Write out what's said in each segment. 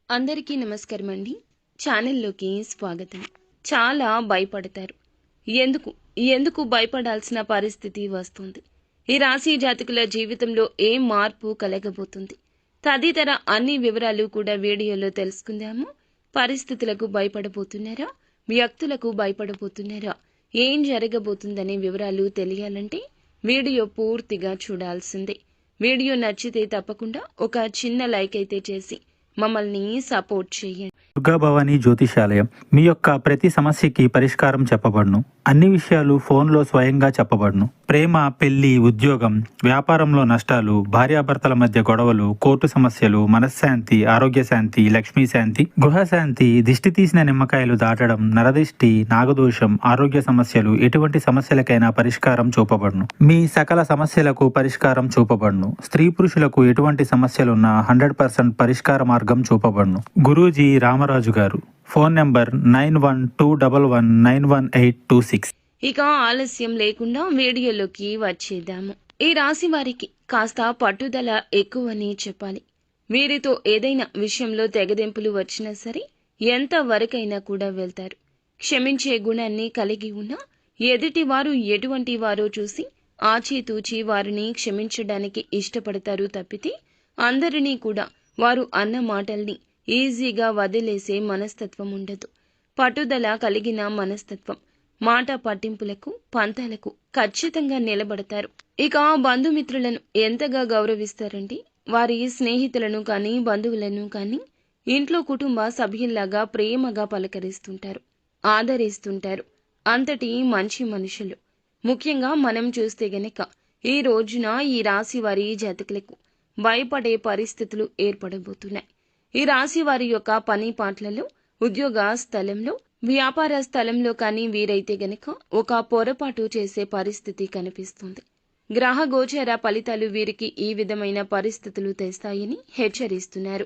అందరికీ నమస్కారం అండి. ఛానల్లోకి స్వాగతం. చాలా భయపడతారు. ఎందుకు ఎందుకు భయపడాల్సిన పరిస్థితి వస్తుంది? ఈ రాశి జాతకుల జీవితంలో ఏ మార్పు కలగబోతుంది? తదితర అన్ని వివరాలు కూడా వీడియోలో తెలుసుకుందాము. పరిస్థితులకు భయపడబోతున్నారా? వ్యక్తులకు భయపడబోతున్నారా? ఏం జరగబోతుందనే వివరాలు తెలియాలంటే వీడియో పూర్తిగా చూడాల్సిందే. వీడియో నచ్చితే తప్పకుండా ఒక చిన్న లైక్ అయితే చేసి మమ్మల్ని సపోర్ట్ చేయండి. దుర్గాభవాని జ్యోతిషాలయం మీ యొక్క ప్రతి సమస్యకి పరిష్కారం చెప్పబడును. అన్ని విషయాలు ఫోన్లో స్వయంగా చెప్పబడును. ప్రేమ, పెళ్లి, ఉద్యోగం, వ్యాపారంలో నష్టాలు, భార్యాభర్తల మధ్య గొడవలు, కోర్టు సమస్యలు, మనశ్శాంతి, ఆరోగ్య శాంతి, లక్ష్మీ శాంతి, గృహశాంతి, దిష్టి తీసిన నిమ్మకాయలు దాటడం, నరదిష్టి, నాగదోషం, ఆరోగ్య సమస్యలు, ఎటువంటి సమస్యలకైనా పరిష్కారం చూపబడును. మీ సకల సమస్యలకు పరిష్కారం చూపబడును. స్త్రీ పురుషులకు ఎటువంటి సమస్యలున్నా 100% పరిష్కార మార్గం చూపబడును. గురూజీ రామరాజు గారు. Phone number 9121191826. ఇక ఆలస్యం లేకుండా వీడియోలోకి వచ్చేద్దాము. ఈ రాశి వారికి కాస్త పట్టుదల ఎక్కువని చెప్పాలి. వీరితో ఏదైనా విషయంలో తెగదెంపులు వచ్చినా సరే ఎంత వరకైనా కూడా వెళ్తారు. క్షమించే గుణాన్ని కలిగి ఉన్న ఎదుటి వారు ఎటువంటి వారో చూసి ఆచితూచి వారిని క్షమించడానికి ఇష్టపడతారు తప్పితే అందరినీ కూడా వారు అన్న మాటల్ని ఈజీగా వదిలేసే మనస్తత్వం ఉండదు. పట్టుదల కలిగిన మనస్తత్వం. మాట పట్టింపులకు, పంతాలకు ఖచ్చితంగా నిలబడతారు. ఇక బంధుమిత్రులను ఎంతగా గౌరవిస్తారంటే వారి స్నేహితులను కానీ బంధువులను కానీ ఇంట్లో కుటుంబ సభ్యుల్లాగా ప్రేమగా పలకరిస్తుంటారు, ఆదరిస్తుంటారు. అంతటి మంచి మనుషులు. ముఖ్యంగా మనం చూస్తే గనక ఈ రోజున ఈ రాశి వారి జాతకులకు భయపడే పరిస్థితులు ఏర్పడబోతున్నాయి. ఈ రాశి వారి యొక్క పని పాటలలో, ఉద్యోగ స్థలంలో, వ్యాపార స్థలంలో కానీ వీరైతే గనక ఒక పొరపాటు చేసే పరిస్థితి కనిపిస్తుంది. గ్రహ గోచర ఫలితాలు వీరికి ఈ విధమైన పరిస్థితులు తెస్తాయని హెచ్చరిస్తున్నారు.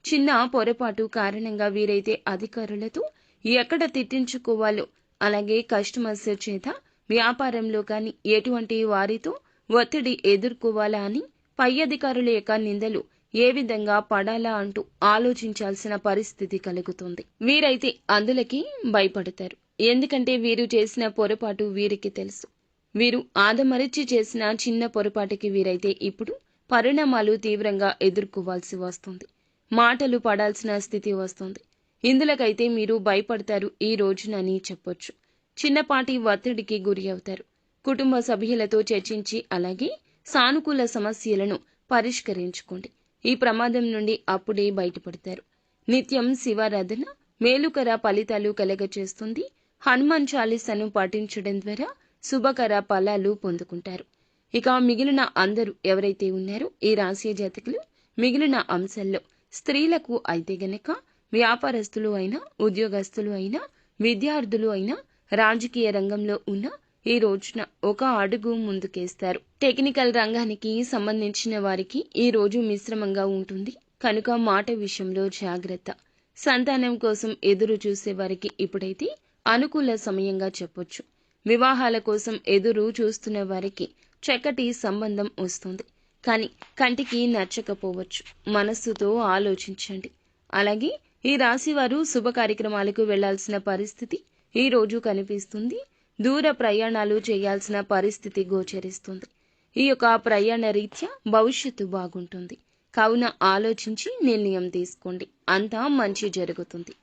చిన్న పొరపాటు కారణంగా వీరైతే అధికారులతో ఎక్కడ తిట్టించుకోవాలో, అలాగే కస్టమర్స్ చేత వ్యాపారంలో కానీ ఎటువంటి వారితో ఒత్తిడి ఎదుర్కోవాలా అని పై అధికారుల యొక్క నిందలు ఏ విధంగా పడాలా అంటూ ఆలోచించాల్సిన పరిస్థితి కలుగుతుంది. వీరైతే అందులకి భయపడతారు. ఎందుకంటే వీరు చేసిన పొరపాటు వీరికి తెలుసు. వీరు ఆదమరిచి చేసిన చిన్న పొరపాటుకి వీరైతే ఇప్పుడు పరిణామాలు తీవ్రంగా ఎదుర్కోవాల్సి వస్తుంది. మాటలు పడాల్సిన స్థితి వస్తుంది. ఇందులకైతే మీరు భయపడతారు ఈ రోజునని చెప్పొచ్చు. చిన్నపాటి ఒత్తిడికి గురి అవుతారు. కుటుంబ సభ్యులతో చర్చించి అలాగే సానుకూల సమస్యలను పరిష్కరించుకోండి. ఈ ప్రమాదం నుండి అప్పుడే బయటపడతారు. నిత్యం శివారాధన మేలుకర ఫలితాలు కలగచేస్తుంది. హనుమాన్ చాలీసాను పాటించడం ద్వారా శుభకర ఫలాలు పొందుకుంటారు. ఇక మిగిలిన అందరూ ఎవరైతే ఉన్నారో ఈ రాశి జాతకులు మిగిలిన అంశాల్లో స్త్రీలకు అయితే గనక వ్యాపారస్తులు అయినా, ఉద్యోగస్తులు అయినా, విద్యార్థులు అయినా, రాజకీయ రంగంలో ఉన్న ఈ రోజున ఒక అడుగు ముందుకేస్తారు. టెక్నికల్ రంగానికి సంబంధించిన వారికి ఈ రోజు మిశ్రమంగా ఉంటుంది కనుక మాట విషయంలో జాగ్రత్త. సంతానం కోసం ఎదురు చూసే వారికి ఇప్పుడైతే అనుకూల సమయంగా చెప్పొచ్చు. వివాహాల కోసం ఎదురు చూస్తున్న వారికి చక్కటి సంబంధం వస్తుంది. కానీ కంటికి నచ్చకపోవచ్చు. మనస్సుతో ఆలోచించండి. అలాగే ఈ రాశి వారు శుభ కార్యక్రమాలకు వెళ్లాల్సిన పరిస్థితి ఈ రోజు కనిపిస్తుంది. దూర ప్రయాణాలు చేయాల్సిన పరిస్థితి గోచరిస్తుంది. ఈ యొక్క ప్రయాణ రీత్యా భవిష్యత్తు బాగుంటుంది. కావున ఆలోచించి నిర్ణయం తీసుకోండి. అంతా మంచి జరుగుతుంది.